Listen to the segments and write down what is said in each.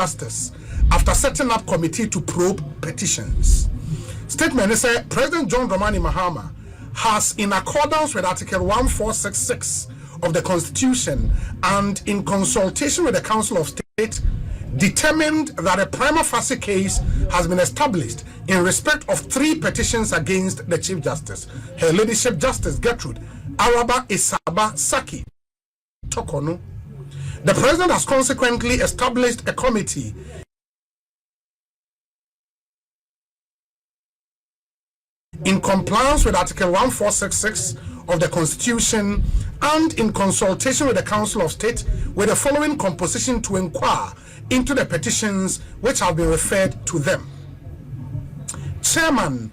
Justice after setting up committee to probe petitions. Statement is said President John Dramani Mahama has, in accordance with Article 1466 of the Constitution and in consultation with the Council of State, determined that a prima facie case has been established in respect of 3 petitions against the Chief Justice, Her Ladyship Justice Gertrude Araba Isaba Saki Torkonoo. The President has consequently established a committee in compliance with Article 1466 of the Constitution and in consultation with the Council of State with the following composition to inquire into the petitions which have been referred to them. Chairman,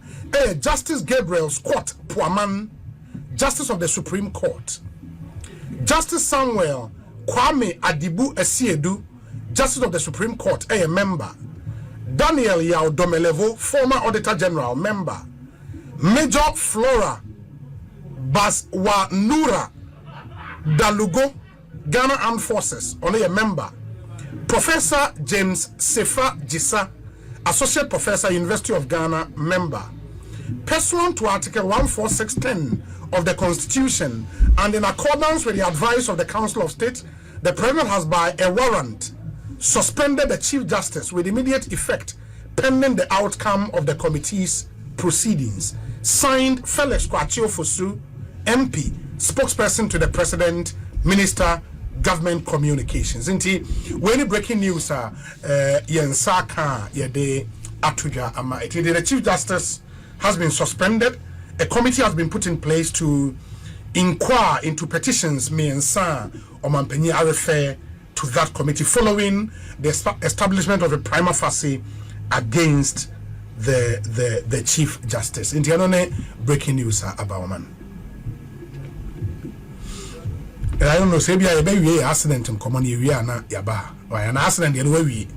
Justice Gabriel Scott Puaman, Justice of the Supreme Court. Justice Samuel Kwame Adibu Esiedu, Justice of the Supreme Court, a member. Daniel Yao Domelevo, former Auditor General, member. Major Flora Baswanura Dalugo, Ghana Armed Forces, only a member. Professor James Sefa Jisa, Associate Professor, University of Ghana, member. Pursuant to Article 14610 of the Constitution and in accordance with the advice of the Council of State, the President has by a warrant suspended the Chief Justice with immediate effect pending the outcome of the committee's proceedings. Signed, Felix Kwachio Fosu, MP, spokesperson to the President, Minister, Government Communications. Inti, when breaking news are Yensaka Yede Atuja Ama. The Chief Justice has been suspended. A committee has been put in place to inquire into petitions Miensa or Mampenyi refer to that committee following the establishment of a prima facie against the Chief Justice. In the breaking news about man. I don't know, say be a baby accident in common area na yaba. Why an accident the way we.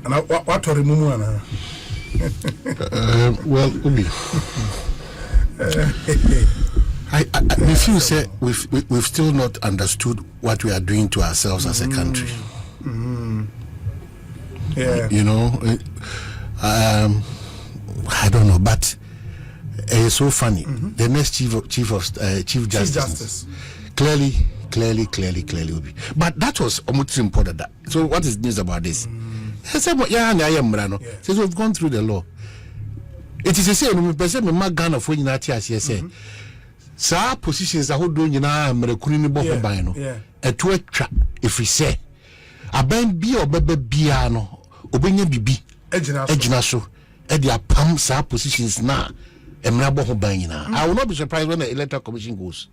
And what to remove na? Well, Ubi. I feel say we've still not understood what we are doing to ourselves as a country. Yeah. You know, I don't know, but it's so funny. The next Chief Justice. Clearly will be. But that was almost important. So what is news about this? So we've gone through the law. It is the same. We Ghana for say. Sa positions are holding Merekuni Boko Bino. A twitcha if we say a band be or bebe biano, Obenya Bibi, Ejinaso, Edia Pam sa positions now. I will not be surprised when the electoral commission goes.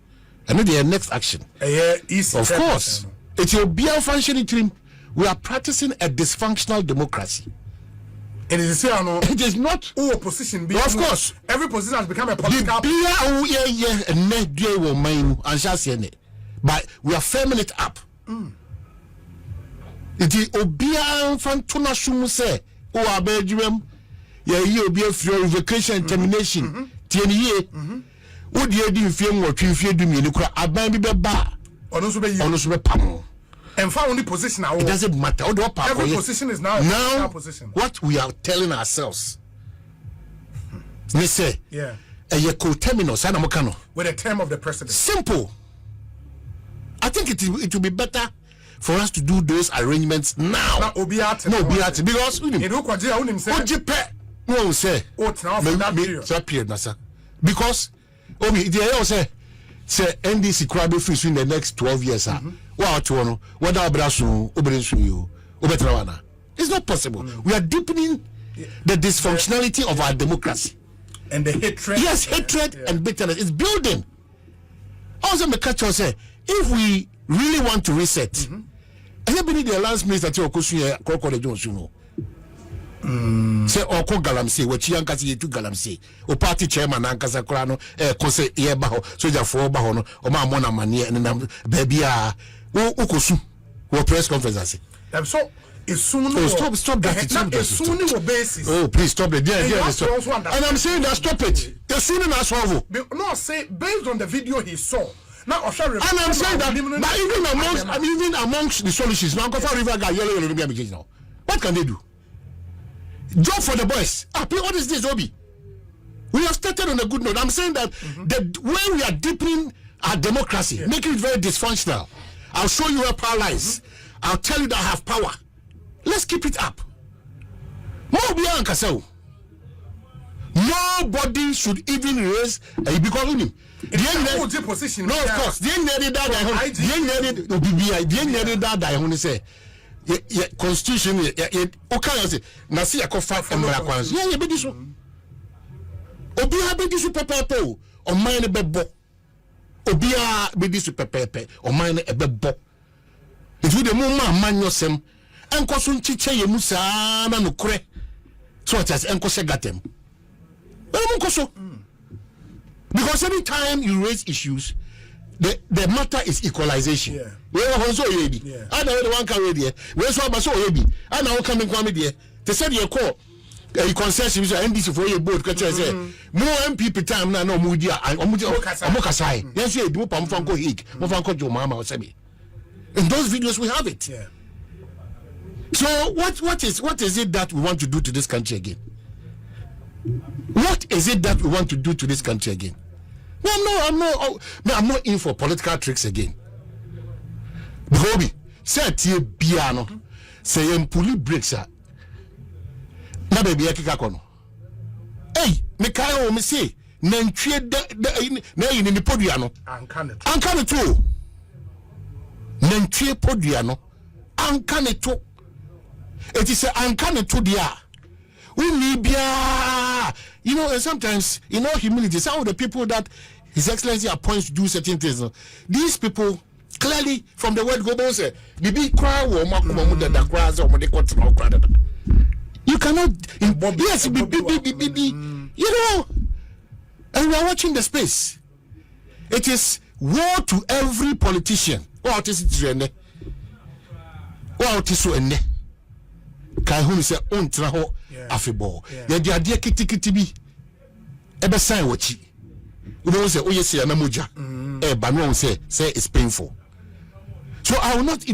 And then their next action. Of course, it will be a functioning team. We are practicing a dysfunctional democracy. It is not all opposition. Of course, every position has become a political. But we are firming it up. It is Obia Fantuna Sumu say, oh, Abedjum, you be a free vacation termination. Would you do film or you do me? I buy me bar. Honestly, Pam. And for only position now, it doesn't matter. Every position is now a position. What we are telling ourselves, they say, yeah, a co-terminus, with the term of the President. Simple. I think it will be better for us to do those arrangements now. Because because say NDC crowd free in the next 12 years. It's not possible. We are deepening the dysfunctionality of our democracy. And the hatred. Yes, hatred and bitterness is building. Also, the catch say, if we really want to reset, everybody the alliance minister to Okusuye Crocodile Jones, you know. Say Oko Galamse, which Yankasi to Galamse, or party chairman Ankasa Krano, Kose Ebaho, Soja for Bahono, or Mamona Mania, and baby Ukosu, or press conference. So it's soon. Stop that. It's soon basis. Oh, please stop it. Yeah, and I'm saying that stop it. As soon as I no, say based on the video he saw, Now, and I'm saying that, but even amongst the solutions, now go for river guy yellow. What can they do? Job for the boys. What is this, Obi? We have started on a good note. I'm saying that the way we are deepening our democracy, making it very dysfunctional. I'll show you where power lies. I'll tell you that I have power. Let's keep it up. Nobody should even raise because of him. Position. No, of course. The constitution. Okay, now see, I call 5 Americans. Yeah, you be this one. Obia be this pepe or mine a bebo. Obia be this pepe or mine a bebo. If you the moment man yourself, and Cosun Chiche Musa no cre. So it has Enko Segatem. Because every time you raise issues, the matter is equalization. We are also ready. I know the one can ready. We are so ready. I know coming comedy. They said you call a concession NDC for your board. Because say more MP time now. No Mudia. Omokasai. Yes, you do Pamfanko Hig. Mofanko Jo Mahama or Semi. In those videos we have it. So what is it that we want to do to this country again? What is it that we want to do to this country again? No, I'm not in for political tricks again. Bobby, say tie piano, say empuli breaks are. Na baby akika kono. Hey, me kai o me say, na ntwe na yin ni podua no. Anka ne to. Na ntwe podua no. Anka ne to. It is anka ne to dia. We need, you know, and sometimes in all humility, some of the people that His Excellency appoints to do certain things, these people clearly from the word go say, you cannot, yes, you know, and we are watching the space. It is war to every politician. What is it? What is it? Kai say ontra ho afebo ya dia dia kitikiti bi ebe sign wachi you know say oyese na moja ba no say it's painful. So I will not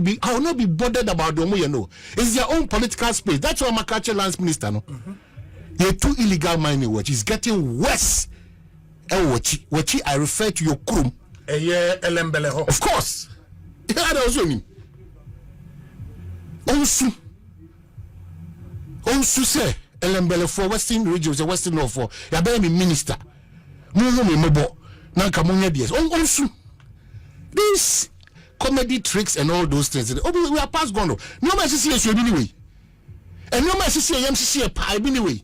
be bothered about the omo no. It's their own political space. That's why Makache Lands Minister no the two illegal mining which is getting worse. Wachi I refer to your krum elembele ho, of course. That also mean also say elembele for Western regions, the Western North for ya be minister mo me mebo na ka mo nya DS also these comedy tricks and all those things. We are past gone. No man see you anyway, and no man see MCC a pie anyway.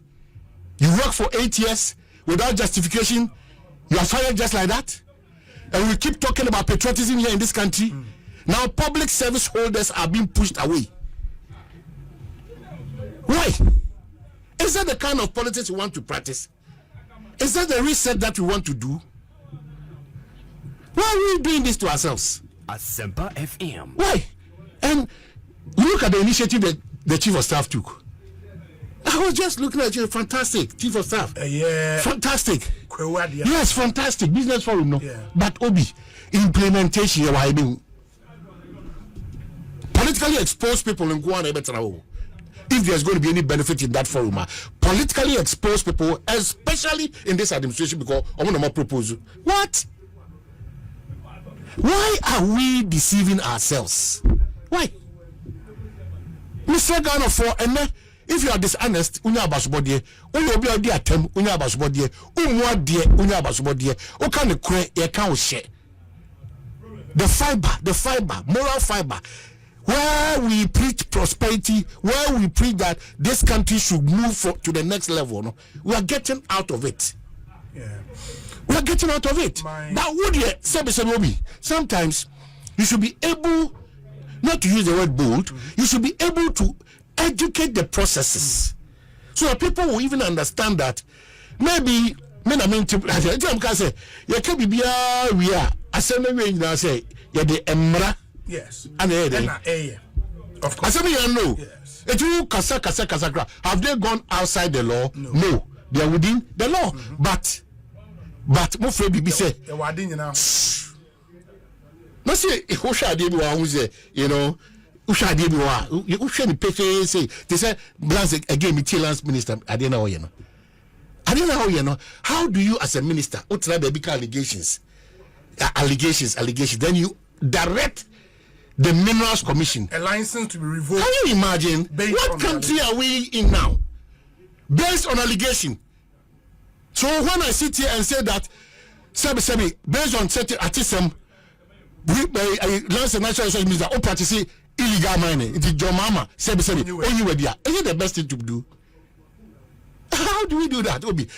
You work for 8 years without justification, you are fired just like that, and we keep talking about patriotism here in this country. Now public service holders are being pushed away. Why? Is that the kind of politics we want to practice? Is that the reset that we want to do? Why are we doing this to ourselves? Asempa FM. Why? And look at the initiative that the Chief of Staff took. I was just looking at you. Fantastic, Chief of Staff. Fantastic. Yes, fantastic. Business forum, no. But Obi, implementation, why do politically exposed people in Guana better. If there's going to be any benefit in that forum, politically exposed people, especially in this administration, because I want to propose. What? Why are we deceiving ourselves? Why? Mr. Ghana for and if you are dishonest, unya basubodie, unya obi odi atem, unya basubodie, umwadie, unya basubodie, oka ne kure, ye kan o share. The fiber, moral fiber. Where we preach prosperity, where we preach that this country should move to the next level, no? We are getting out of it. We are getting out of it. But would you say, sometimes you should be able, not to use the word bold, you should be able to educate the processes. So that people will even understand that maybe, I can say, you can be we are, as I say, you're the emra. Yes. And of course. I know. Yes. Kasa. Have they gone outside the law? No. They are within the law. But Mofre Bibi say No say who shall be one who say, you know, who shall be one who shall be say they say Blance again me Lance minister I don't know, you know. I don't know how you know. How do you as a minister try the big allegations? Allegations. Then you direct the Minerals Commission a license to be revoked. Can you imagine what country are we in now? Based on allegation. So when I sit here and say that Sebi, based on certain artisan, Lance National Resource Minister, or practice illegal mining, it is John Mahama, Sebi, anywhere there. Is it the best thing to do? How do we do that, Obi?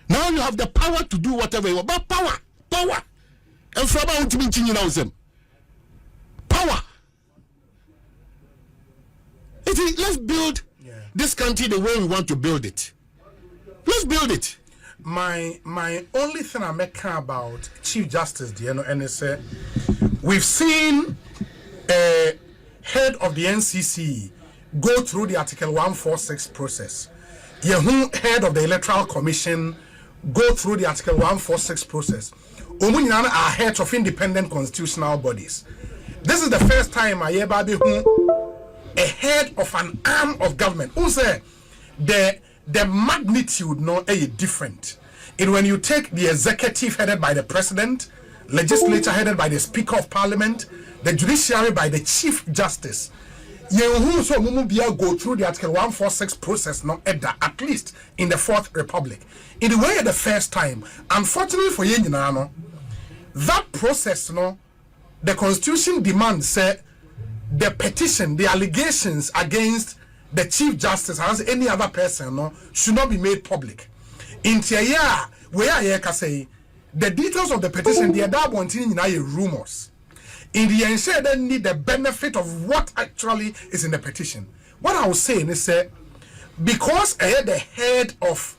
Now you have the power to do whatever you want, but power. And from out to be them. Power. Let's build this country the way we want to build it. Let's build it. My only thing I make about Chief Justice, and it's we've seen a head of the NCC go through the Article 146 process. Head of the Electoral Commission go through the Article 146 process. Omunyana are heads of independent constitutional bodies. This is the first time I hear about a head of an arm of government. Who say the magnitude no different. And when you take the executive headed by the president, legislature headed by the Speaker of Parliament, the judiciary by the Chief Justice, you so go through the Article 146 process no at least in the Fourth Republic. In the way the first time, unfortunately for you, that process no, the Constitution demands say the petition, the allegations against the Chief Justice as any other person no should not be made public. In Tia, where I can say the details of the petition, the other one thing rumors. In the ensure they need the benefit of what actually is in the petition. What I was saying is because the head of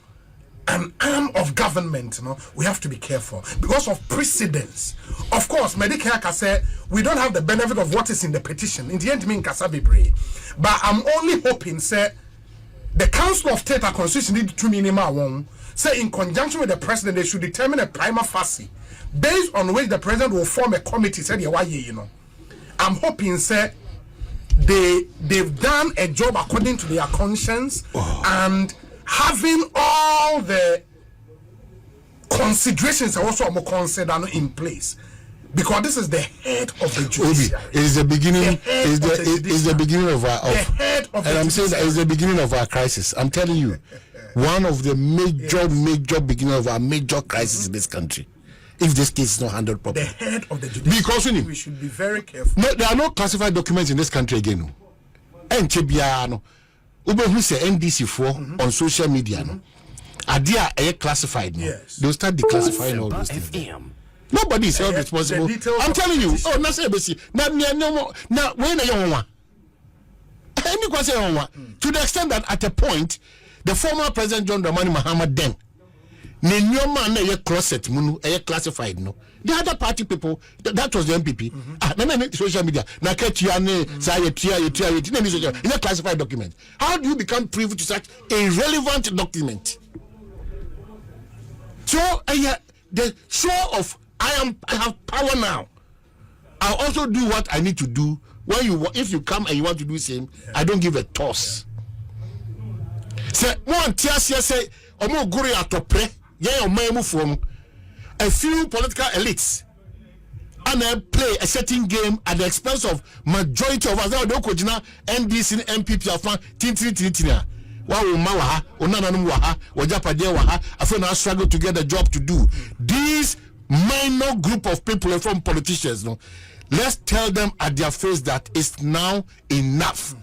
an arm of government, we have to be careful because of precedence. Of course, Medicare can say we don't have the benefit of what is in the petition. In the end, mean Kasabibre. But I'm only hoping, the Council of State and Constitution need to minimum say in conjunction with the president, they should determine a prima facie based on which the president will form a committee. I'm hoping, they've done a job according to their conscience and having all the considerations also more considered in place, because this is the head of the judiciary. It is the beginning. Is the beginning of our. And I'm saying that it's the beginning of our crisis. I'm telling you, one of the major beginning of our major crisis in this country. If this case is not handled properly, the head of the judiciary. Because we should be very careful. No, there are no classified documents in this country again. And Chebiano, who say NDC4 on social media, are they classified? Yes. They'll start declassifying all those things. Nobody is held responsible. I'm telling you. Oh, now say basi. Now when you want to the extent that at a point, the former President John Dramani Mahama then. Nenyoma na ye closet munu classified no. The other party people that was the MPP. Na social media na ketia ne say you in a classified document. How do you become privy to such a relevant document? So the show of I have power now. I'll also do what I need to do. If you come and you want to do the same, I don't give a toss. Say one tiasia say omo guri atopre. A few political elites and play a certain game at the expense of majority of us. NDC MPP afan tintina. I struggle to get a job to do. These minor group of people from politicians, let's tell them at their face that it's now enough.